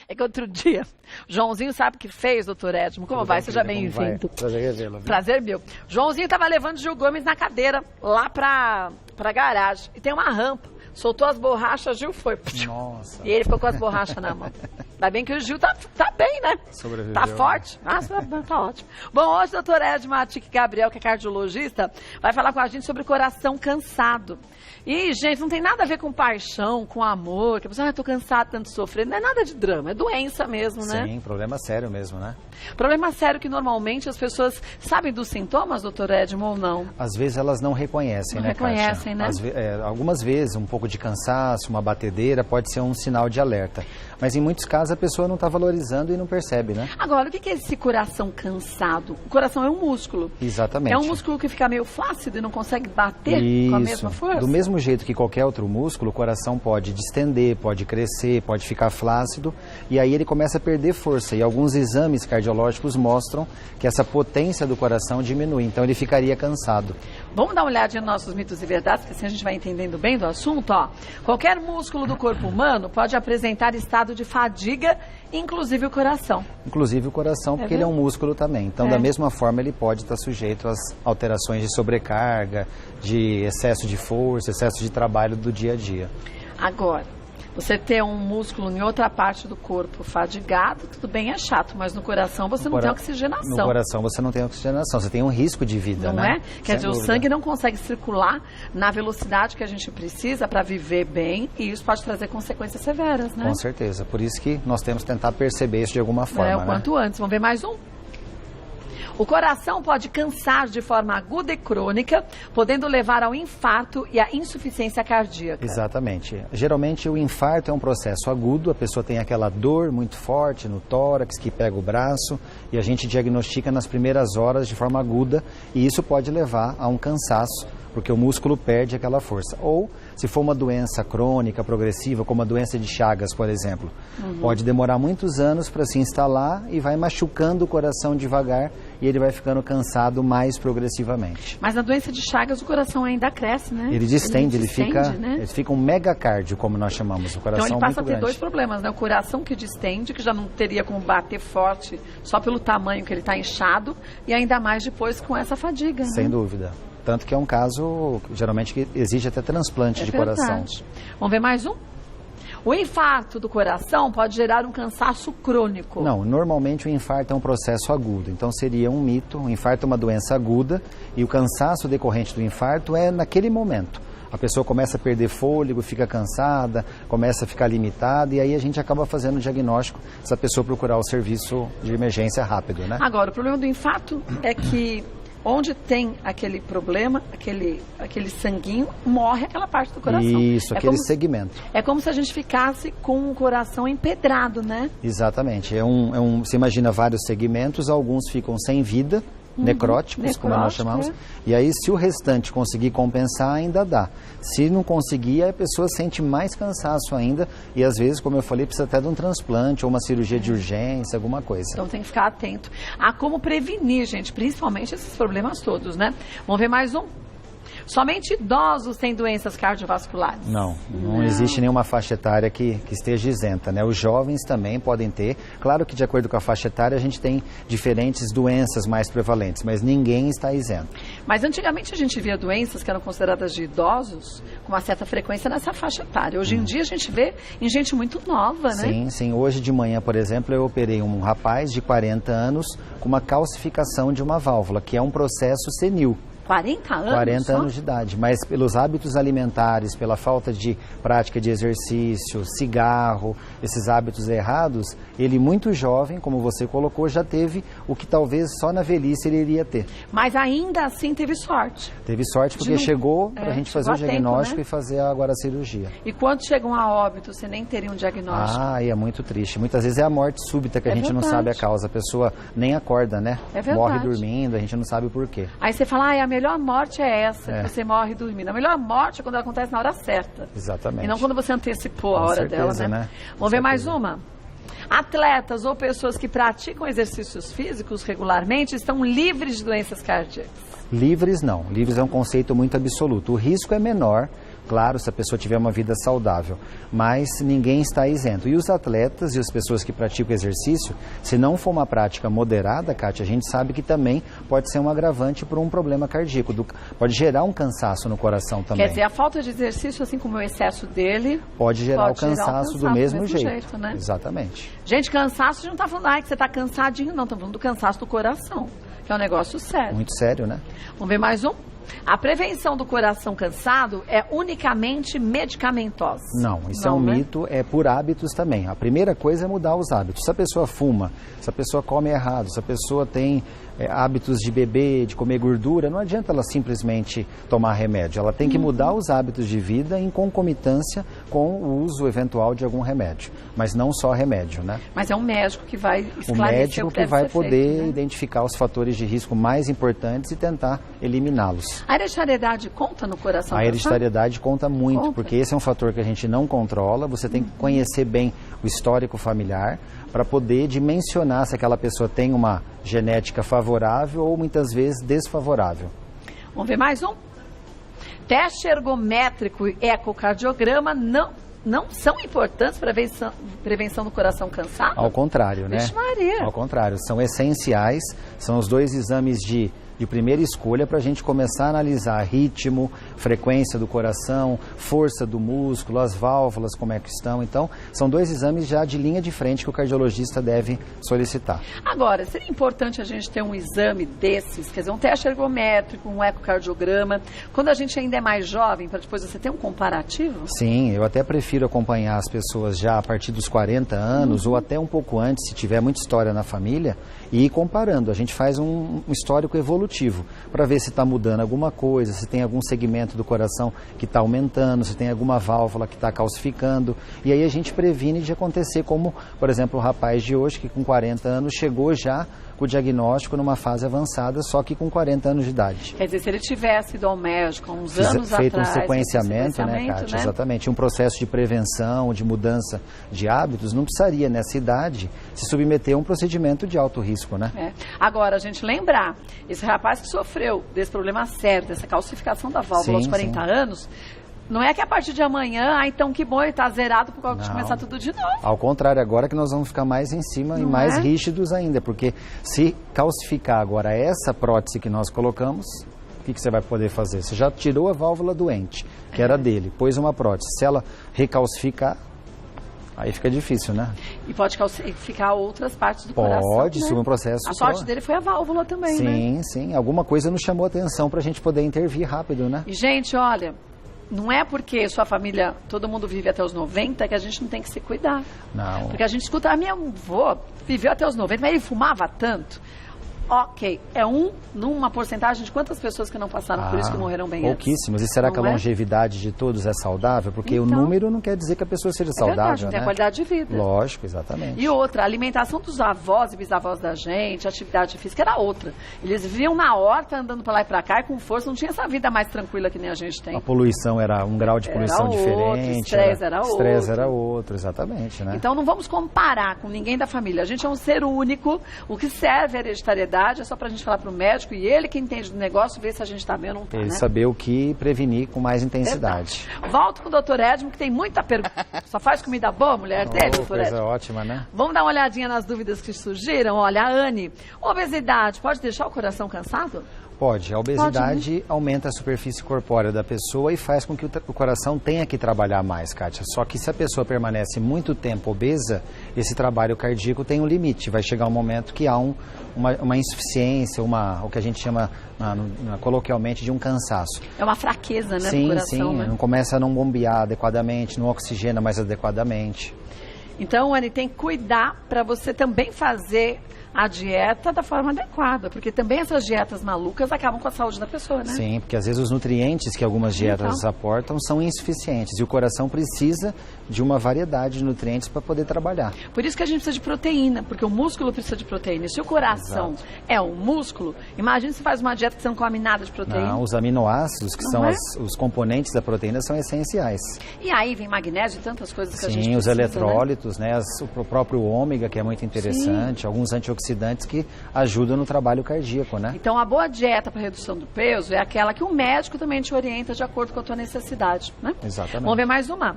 É que outro dia, Joãozinho sabe o que fez, doutor Edmo? Como vai? Seja bem-vindo. Prazer revê-lo. Prazer meu. Joãozinho estava levando Gil Gomes na cadeira, lá pra garagem. E tem uma rampa. Soltou as borrachas, Gil foi. Nossa. E ele ficou com as borrachas na mão. Ainda bem que o Gil tá bem, né? Sobreviveu. Tá forte. Ah, tá ótimo. Bom, hoje o doutor Edmo Atic Gabriel, que é cardiologista, vai falar com a gente sobre coração cansado. E, gente, não tem nada a ver com paixão, com amor, que a pessoa, tô cansado, tanto sofrer. Não é nada de drama, é doença mesmo, né? Sim, problema sério mesmo, né? Problema sério que normalmente as pessoas sabem dos sintomas, doutor Edmo, ou não? Às vezes elas não reconhecem, Não né, reconhecem, Kátia? né? Algumas vezes um pouco de cansaço, uma batedeira pode ser um sinal de alerta. Mas em muitos casos a pessoa não está valorizando e não percebe, né? Agora, o que é esse coração cansado? O coração é um músculo. Exatamente. É um músculo que fica meio flácido e não consegue bater com a mesma força? Do mesmo jeito que qualquer outro músculo, o coração pode distender, pode crescer, pode ficar flácido e aí ele começa a perder força. E alguns exames cardiológicos mostram que essa potência do coração diminui, então ele ficaria cansado. Vamos dar uma olhadinha nos nossos mitos e verdades, que assim a gente vai entendendo bem do assunto, ó. Qualquer músculo do corpo humano pode apresentar estado de fadiga, inclusive o coração. Inclusive o coração, porque ele é um músculo também. Então, da mesma forma, ele pode estar sujeito às alterações de sobrecarga, de excesso de força, excesso de trabalho do dia a dia. Agora, você ter um músculo em outra parte do corpo fadigado, tudo bem, é chato, mas no coração você não tem oxigenação. No coração você não tem oxigenação, você tem um risco de vida, não né? É? Quer dizer, o sangue não consegue circular na velocidade que a gente precisa para viver bem e isso pode trazer consequências severas, né? Com certeza, por isso que nós temos que tentar perceber isso de alguma forma, o quanto antes. Vamos ver mais um? O coração pode cansar de forma aguda e crônica, podendo levar ao infarto e à insuficiência cardíaca. Exatamente. Geralmente o infarto é um processo agudo, a pessoa tem aquela dor muito forte no tórax que pega o braço e a gente diagnostica nas primeiras horas de forma aguda e isso pode levar a um cansaço, porque o músculo perde aquela força. Ou, se for uma doença crônica, progressiva, como a doença de Chagas, por exemplo, pode demorar muitos anos para se instalar e vai machucando o coração devagar e ele vai ficando cansado mais progressivamente. Mas na doença de Chagas o coração ainda cresce, né? Ele distende, ele fica um megacárdio, como nós chamamos, o coração então ele passa a ter grande. dois problemas, né? O coração que distende, que já não teria como bater forte só pelo tamanho que ele está inchado, e ainda mais depois com essa fadiga. Sem dúvida. Tanto que é um caso, geralmente, que exige até transplante de coração. Vamos ver mais um? O infarto do coração pode gerar um cansaço crônico. Não, normalmente o infarto é um processo agudo, então seria um mito. O infarto é uma doença aguda e o cansaço decorrente do infarto é naquele momento. A pessoa começa a perder fôlego, fica cansada, começa a ficar limitada e aí a gente acaba fazendo o diagnóstico se a pessoa procurar o serviço de emergência rápido, né? Agora, o problema do infarto é que onde tem aquele problema, aquele sanguinho, morre aquela parte do coração. Isso, aquele segmento. É como se a gente ficasse com o coração empedrado, né? Exatamente. Você imagina vários segmentos, alguns ficam sem vida, necróticos, como nós chamamos. E aí, se o restante conseguir compensar, ainda dá. Se não conseguir, a pessoa sente mais cansaço ainda e, às vezes, como eu falei, precisa até de um transplante ou uma cirurgia de urgência, alguma coisa. Então, tem que ficar atento a como prevenir, gente, principalmente esses problemas todos, né? Vamos ver mais um? Somente idosos têm doenças cardiovasculares? Não existe nenhuma faixa etária que esteja isenta, né? Os jovens também podem ter. Claro que de acordo com a faixa etária a gente tem diferentes doenças mais prevalentes, mas ninguém está isento. Mas antigamente a gente via doenças que eram consideradas de idosos com uma certa frequência nessa faixa etária. Hoje em dia a gente vê em gente muito nova, né? Sim. Hoje de manhã, por exemplo, eu operei um rapaz de 40 anos com uma calcificação de uma válvula, que é um processo senil. 40 anos? 40 anos de idade, mas pelos hábitos alimentares, pela falta de prática de exercício, cigarro, esses hábitos errados, ele muito jovem, como você colocou, já teve o que talvez só na velhice ele iria ter. Mas ainda assim teve sorte. Teve sorte porque chegou para a gente fazer o diagnóstico, né? E fazer agora a cirurgia. E quando chegam a óbito, você nem teria um diagnóstico? Ah, é muito triste. Muitas vezes é a morte súbita que a gente não sabe a causa. A pessoa nem acorda, né? É verdade. Morre dormindo, a gente não sabe o porquê. Aí você fala, a melhor morte é essa, que você morre dormindo. A melhor morte é quando ela acontece na hora certa. Exatamente. E não quando você antecipou a hora dela, né? Vamos ver mais uma? Atletas ou pessoas que praticam exercícios físicos regularmente estão livres de doenças cardíacas? Livres não. Livres é um conceito muito absoluto. O risco é menor claro, se a pessoa tiver uma vida saudável. Mas ninguém está isento. E os atletas e as pessoas que praticam exercício, se não for uma prática moderada, Kátia, a gente sabe que também pode ser um agravante para um problema cardíaco. Pode gerar um cansaço no coração também. Quer dizer, a falta de exercício, assim como o excesso dele, pode gerar o cansaço do mesmo jeito. Né? Exatamente. Gente, cansaço, a gente não está falando que você está cansadinho, não. Estamos falando do cansaço do coração, que é um negócio sério. Muito sério, né? Vamos ver mais um? A prevenção do coração cansado é unicamente medicamentosa. Não, isso é um mito, é por hábitos também. A primeira coisa é mudar os hábitos. Se a pessoa fuma, se a pessoa come errado, se a pessoa tem hábitos de beber, de comer gordura, não adianta ela simplesmente tomar remédio. Ela tem que mudar os hábitos de vida em concomitância com o uso eventual de algum remédio. Mas não só remédio, né? Mas é um médico que vai esclarecer o médico que vai poder feito, né? identificar os fatores de risco mais importantes e tentar eliminá-los. A hereditariedade conta no coração? A hereditariedade conta muito, porque esse é um fator que a gente não controla. Você tem que conhecer bem o histórico familiar para poder dimensionar se aquela pessoa tem uma genética favorável ou muitas vezes desfavorável. Vamos ver mais um? Teste ergométrico e ecocardiograma não são importantes para a prevenção do coração cansado? Ao contrário, né? Vixe Maria. Ao contrário, são essenciais, são os dois exames de primeira escolha para a gente começar a analisar ritmo, frequência do coração, força do músculo, as válvulas, como é que estão. Então, são dois exames já de linha de frente que o cardiologista deve solicitar. Agora, seria importante a gente ter um exame desses, quer dizer, um teste ergométrico, um ecocardiograma, quando a gente ainda é mais jovem, para depois você ter um comparativo? Sim, eu até prefiro acompanhar as pessoas já a partir dos 40 anos ou até um pouco antes, se tiver muita história na família, e ir comparando. A gente faz um histórico evolutivo para ver se está mudando alguma coisa, se tem algum segmento do coração que está aumentando, se tem alguma válvula que está calcificando. E aí a gente previne de acontecer como, por exemplo, o rapaz de hoje que com 40 anos chegou já com o diagnóstico numa fase avançada, só que com 40 anos de idade. Quer dizer, se ele tivesse ido ao médico há uns anos feito atrás... um sequenciamento, né, Kátia? Né? Exatamente. Um processo de prevenção, de mudança de hábitos, não precisaria, nessa idade, se submeter a um procedimento de alto risco, né? Agora, a gente lembrar, esse rapaz que sofreu desse problema sério, dessa calcificação da válvula aos 40 anos... Não é que a partir de amanhã, então que bom, ele está zerado por causa de começar tudo de novo. Ao contrário, agora que nós vamos ficar mais em cima e mais rígidos ainda, porque se calcificar agora essa prótese que nós colocamos, o que você vai poder fazer? Você já tirou a válvula doente, que era dele, pôs uma prótese. Se ela recalcificar, aí fica difícil, né? E pode calcificar outras partes do coração, Pode, né? Um processo... A sorte dele foi a válvula também, né? Sim, sim. Alguma coisa nos chamou a atenção para a gente poder intervir rápido, né? E, gente, olha... Não é porque sua família, todo mundo vive até os 90, que a gente não tem que se cuidar. Não. Porque a gente escuta, a minha avó viveu até os 90, mas ele fumava tanto. Ok, é numa porcentagem de quantas pessoas que não passaram por isso que morreram bem antes? Pouquíssimas. E será que a longevidade de todos é saudável? Porque o número não quer dizer que a pessoa seja saudável, verdade, né? Tem a qualidade de vida. Lógico, exatamente. E outra, a alimentação dos avós e bisavós da gente, a atividade física era outra. Eles viviam na horta, andando para lá e para cá, e com força, não tinha essa vida mais tranquila que nem a gente tem. A poluição era um grau de poluição diferente. O estresse era outro. Estresse era outro, exatamente, né? Então não vamos comparar com ninguém da família. A gente é um ser único. O que serve a hereditariedade é só para a gente falar para o médico e ele que entende do negócio, ver se a gente está bem ou não está, Ele né? saber o que prevenir com mais intensidade. Volto com o doutor Edmo, que tem muita pergunta. Só faz comida boa, mulher dele, doutor Edmo? Coisa ótima, né? Vamos dar uma olhadinha nas dúvidas que surgiram? Olha, a Anne, obesidade pode deixar o coração cansado? Pode. A obesidade aumenta a superfície corpórea da pessoa e faz com que o coração tenha que trabalhar mais, Kátia. Só que se a pessoa permanece muito tempo obesa, esse trabalho cardíaco tem um limite. Vai chegar um momento que há uma insuficiência, o que a gente chama coloquialmente de um cansaço. É uma fraqueza, né, sim, do coração, sim, né? Não começa a não bombear adequadamente, não oxigena mais adequadamente. Então, Anne, tem que cuidar para você também fazer a dieta da forma adequada, porque também essas dietas malucas acabam com a saúde da pessoa, né? Sim, porque às vezes os nutrientes que algumas dietas aportam são insuficientes e o coração precisa de uma variedade de nutrientes para poder trabalhar. Por isso que a gente precisa de proteína, porque o músculo precisa de proteína. E se o coração é um músculo, imagina se faz uma dieta que você não come nada de proteína. Não, os aminoácidos, que são os componentes da proteína, são essenciais. E aí vem magnésio e tantas coisas que a gente Sim, precisa, os eletrólitos, né? O próprio ômega, que é muito interessante, alguns antioxidantes antioxidantes que ajudam no trabalho cardíaco, né? Então, a boa dieta para redução do peso é aquela que o médico também te orienta de acordo com a tua necessidade, né? Exatamente. Vamos ver mais uma.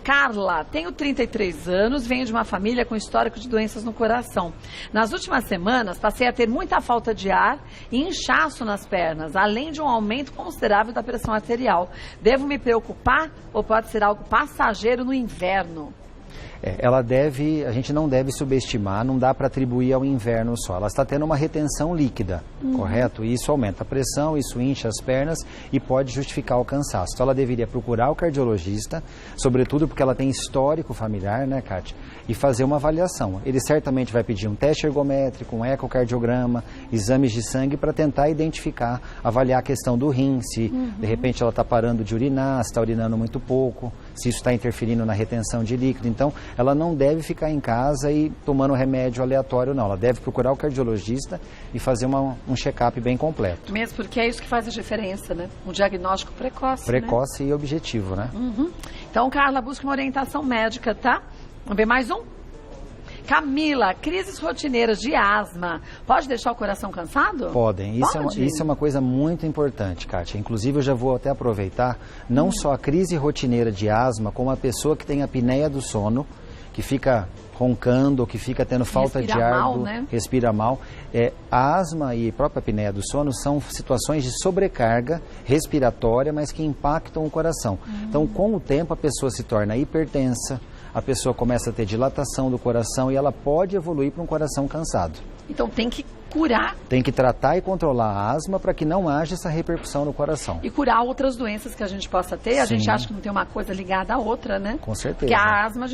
Carla, tenho 33 anos, venho de uma família com histórico de doenças no coração. Nas últimas semanas, passei a ter muita falta de ar e inchaço nas pernas, além de um aumento considerável da pressão arterial. Devo me preocupar ou pode ser algo passageiro no inverno? A gente não deve subestimar, não dá para atribuir ao inverno só. Ela está tendo uma retenção líquida, correto? E isso aumenta a pressão, isso incha as pernas e pode justificar o cansaço. Então ela deveria procurar o cardiologista, sobretudo porque ela tem histórico familiar, né, Kátia? E fazer uma avaliação. Ele certamente vai pedir um teste ergométrico, um ecocardiograma, exames de sangue para tentar identificar, avaliar a questão do rim, se de repente ela está parando de urinar, se está urinando muito pouco, se isso está interferindo na retenção de líquido. Então, ela não deve ficar em casa e tomando remédio aleatório, não. Ela deve procurar o cardiologista e fazer um check-up bem completo. Mesmo porque é isso que faz a diferença, né? Um diagnóstico precoce, Precoce, né? E objetivo, né? Então, Carla, busca uma orientação médica, tá? Vamos ver mais um? Camila, crises rotineiras de asma, pode deixar o coração cansado? Podem. Isso é uma coisa muito importante, Kátia. Inclusive, eu já vou até aproveitar, não só a crise rotineira de asma, como a pessoa que tem a apneia do sono, que fica roncando, ou que fica tendo falta de ar, respira mal. A asma e a própria apneia do sono são situações de sobrecarga respiratória, mas que impactam o coração. Então, com o tempo, a pessoa se torna hipertensa, a pessoa começa a ter dilatação do coração e ela pode evoluir para um coração cansado. Então tem que curar. Tem que tratar e controlar a asma para que não haja essa repercussão no coração. E curar outras doenças que a gente possa ter. A gente acha que não tem uma coisa ligada à outra, né? Com certeza. Porque a asma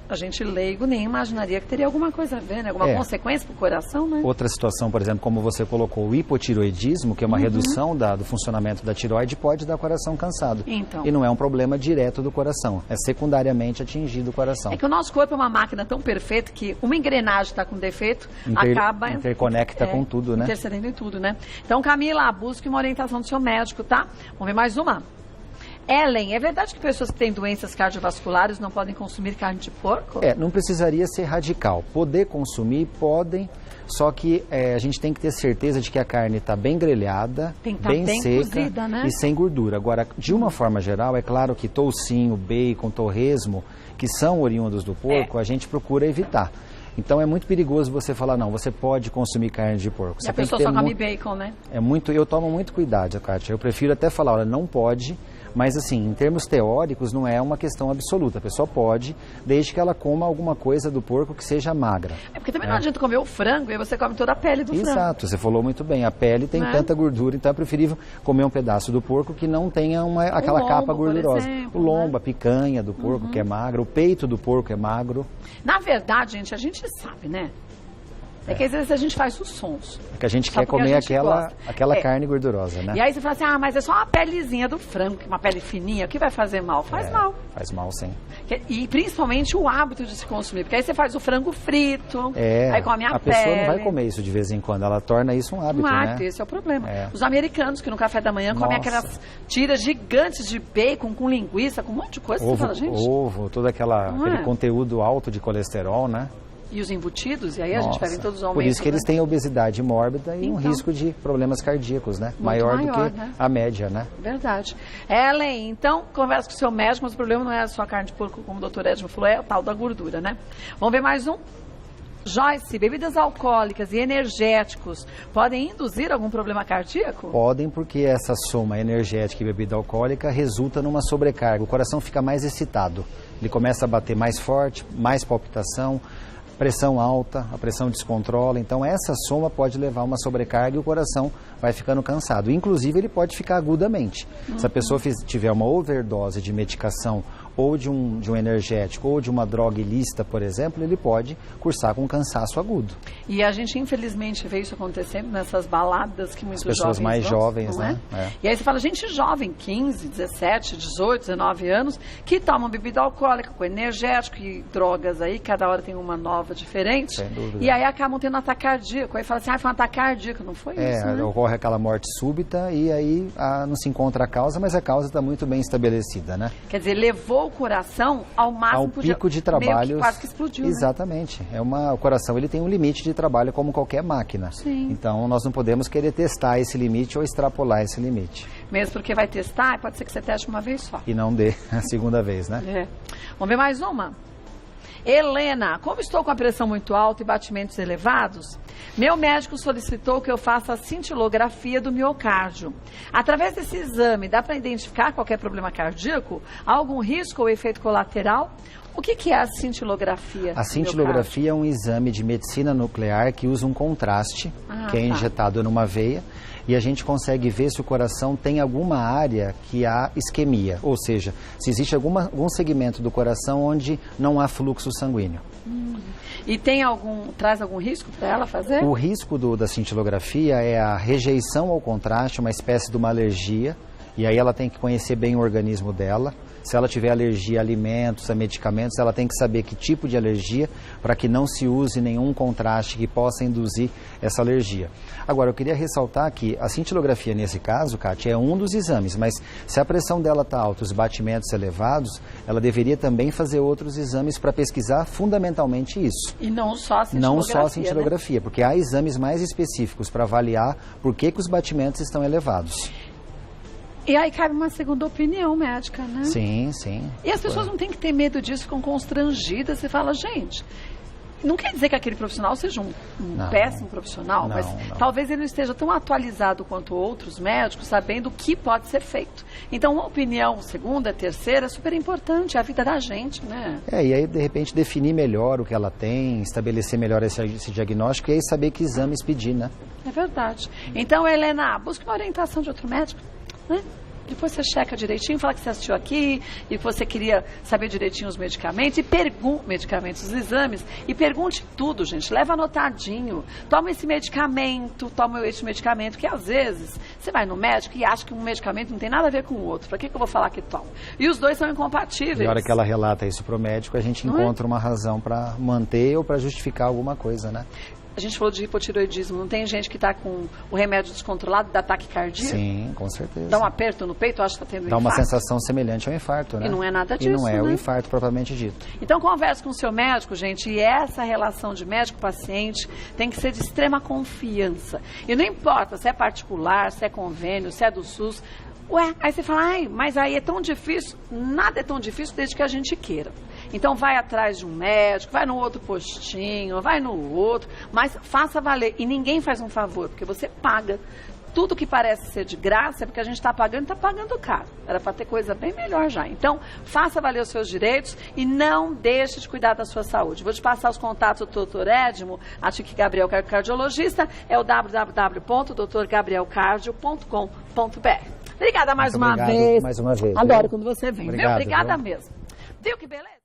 a gente leigo nem imaginaria que teria alguma coisa a ver, né? Alguma consequência para o coração, né? Outra situação, por exemplo, como você colocou, o hipotiroidismo, que é uma redução do funcionamento da tireoide, pode dar coração cansado. Então. E não é um problema direto do coração, é secundariamente atingido o coração. É que o nosso corpo é uma máquina tão perfeita que uma engrenagem está com defeito, acaba... Interconecta com tudo, né? Intercedendo em tudo, né? Então, Camila, busque uma orientação do seu médico, tá? Vamos ver mais uma. Ellen, é verdade que pessoas que têm doenças cardiovasculares não podem consumir carne de porco? Não precisaria ser radical. Poder consumir, podem, só que a gente tem que ter certeza de que a carne está bem grelhada, bem seca cozida, né? E sem gordura. Agora, de uma forma geral, é claro que toucinho, bacon, torresmo, que são oriundos do porco, a gente procura evitar. Então é muito perigoso você falar, não, você pode consumir carne de porco. E a pessoa só come bacon, né? Eu tomo muito cuidado, Kátia. Eu prefiro até falar, olha, não pode, mas assim, em termos teóricos, não é uma questão absoluta. A pessoa pode, desde que ela coma alguma coisa do porco que seja magra. Porque também não adianta comer o frango e você come toda a pele do frango. Exato, você falou muito bem. A pele tem tanta gordura, então é preferível comer um pedaço do porco que não tenha aquela lombo, capa gordurosa. Exemplo, o lombo, a picanha do porco que é magra, o peito do porco é magro. Na verdade, gente, a gente sabe, né? É que às vezes a gente faz os sons. É que a gente quer comer aquela carne gordurosa, né? E aí você fala assim, mas é só uma pelezinha do frango, uma pele fininha, o que vai fazer mal? Faz mal. Faz mal, sim. E principalmente o hábito de se consumir, porque aí você faz o frango frito, aí come a pele. A pessoa não vai comer isso de vez em quando, ela torna isso um hábito, né? Esse é o problema. Os americanos que no café da manhã comem aquelas tiras gigantes de bacon com linguiça, com um monte de coisa. Você fala, gente... Ovo, todo aquele conteúdo alto de colesterol, né? E os embutidos, e aí a gente pega em todos os aumentos. Por isso que eles têm obesidade mórbida e um risco de problemas cardíacos, né? Maior do que a média, né? Verdade. Ellen, então, conversa com o seu médico, mas o problema não é a sua carne de porco, como o doutor Edmo falou, é o tal da gordura, né? Vamos ver mais um? Joyce, bebidas alcoólicas e energéticos podem induzir algum problema cardíaco? Podem, porque essa soma energética e bebida alcoólica resulta numa sobrecarga. O coração fica mais excitado, ele começa a bater mais forte, mais palpitação, pressão alta, a pressão descontrola, então essa soma pode levar a uma sobrecarga e o coração vai ficando cansado. Inclusive, ele pode ficar agudamente. Se a pessoa tiver uma overdose de medicação ou de um energético ou de uma droga ilícita, por exemplo, ele pode cursar com cansaço agudo. E a gente, infelizmente, vê isso acontecendo nessas baladas que muitos jovens pessoas mais jovens, né? E aí você fala, gente jovem, 15, 17, 18, 19 anos, que tomam bebida alcoólica, com energético e drogas aí, cada hora tem uma nova diferente. Sem dúvida. E aí acabam tendo ataque cardíaco. Aí fala assim, foi um ataque cardíaco, não foi isso, né? Ocorre aquela morte súbita e aí não se encontra a causa, mas a causa está muito bem estabelecida, né? Quer dizer, levou o coração ao máximo. Ao pico de trabalho. Quase que explodiu. Exatamente. Né? O coração ele tem um limite de trabalho como qualquer máquina. Sim. Então nós não podemos querer testar esse limite ou extrapolar esse limite. Mesmo porque vai testar, pode ser que você teste uma vez só. E não dê a segunda vez, né? É. Vamos ver mais uma? Helena, como estou com a pressão muito alta e batimentos elevados, meu médico solicitou que eu faça a cintilografia do miocárdio. Através desse exame, dá para identificar qualquer problema cardíaco? Há algum risco ou efeito colateral? O que é a cintilografia? A cintilografia é um exame de medicina nuclear que usa um contraste, que é injetado numa veia, e a gente consegue ver se o coração tem alguma área que há isquemia, ou seja, se existe algum segmento do coração onde não há fluxo sanguíneo. E traz algum risco para ela fazer? O risco da cintilografia é a rejeição ao contraste, uma espécie de uma alergia, e aí ela tem que conhecer bem o organismo dela. Se ela tiver alergia a alimentos, a medicamentos, ela tem que saber que tipo de alergia para que não se use nenhum contraste que possa induzir essa alergia. Agora, eu queria ressaltar que a cintilografia nesse caso, Kátia, é um dos exames, mas se a pressão dela está alta, os batimentos elevados, ela deveria também fazer outros exames para pesquisar fundamentalmente isso. E não só a cintilografia, não só a cintilografia, né? Porque há exames mais específicos para avaliar por que os batimentos estão elevados. E aí cabe uma segunda opinião médica, né? Sim, sim. E as pessoas não têm que ter medo disso, ficam constrangidas. Você fala, gente, não quer dizer que aquele profissional seja um péssimo profissional, mas talvez ele não esteja tão atualizado quanto outros médicos, sabendo o que pode ser feito. Então, uma opinião segunda, terceira, é super importante, é a vida da gente, né? E aí, de repente, definir melhor o que ela tem, estabelecer melhor esse diagnóstico e aí saber que exames pedir, né? É verdade. Então, Helena, busque uma orientação de outro médico, né? Depois você checa direitinho, fala que você assistiu aqui e que você queria saber direitinho os medicamentos os exames, e pergunte tudo, gente. Leva anotadinho. Toma esse medicamento, que às vezes você vai no médico e acha que um medicamento não tem nada a ver com o outro. Pra que eu vou falar que toma? E os dois são incompatíveis. E a hora que ela relata isso pro médico, a gente encontra uma razão para manter ou para justificar alguma coisa, né? A gente falou de hipotireoidismo, não tem gente que está com o remédio descontrolado, dá taquicardia? Sim, com certeza. Dá um aperto no peito, acha que está tendo infarto. Dá uma sensação semelhante ao infarto, né? E não é nada disso, E não é o né? infarto propriamente dito. Então converse com o seu médico, gente, e essa relação de médico-paciente tem que ser de extrema confiança. E não importa se é particular, se é convênio, se é do SUS. Ué, aí você fala, mas aí é tão difícil. Nada é tão difícil desde que a gente queira. Então vai atrás de um médico, vai no outro postinho, vai no outro, mas faça valer. E ninguém faz um favor, porque você paga. Tudo que parece ser de graça é porque a gente está pagando caro. Era para ter coisa bem melhor já. Então, faça valer os seus direitos e não deixe de cuidar da sua saúde. Vou te passar os contatos do Dr. Edmo, a Chique Gabriel, cardiologista, é o www.drgabrielcardio.com.br. Obrigada mais uma vez. Mais uma vez. Adoro quando você vem. Obrigado, Obrigada mesmo. Viu que beleza?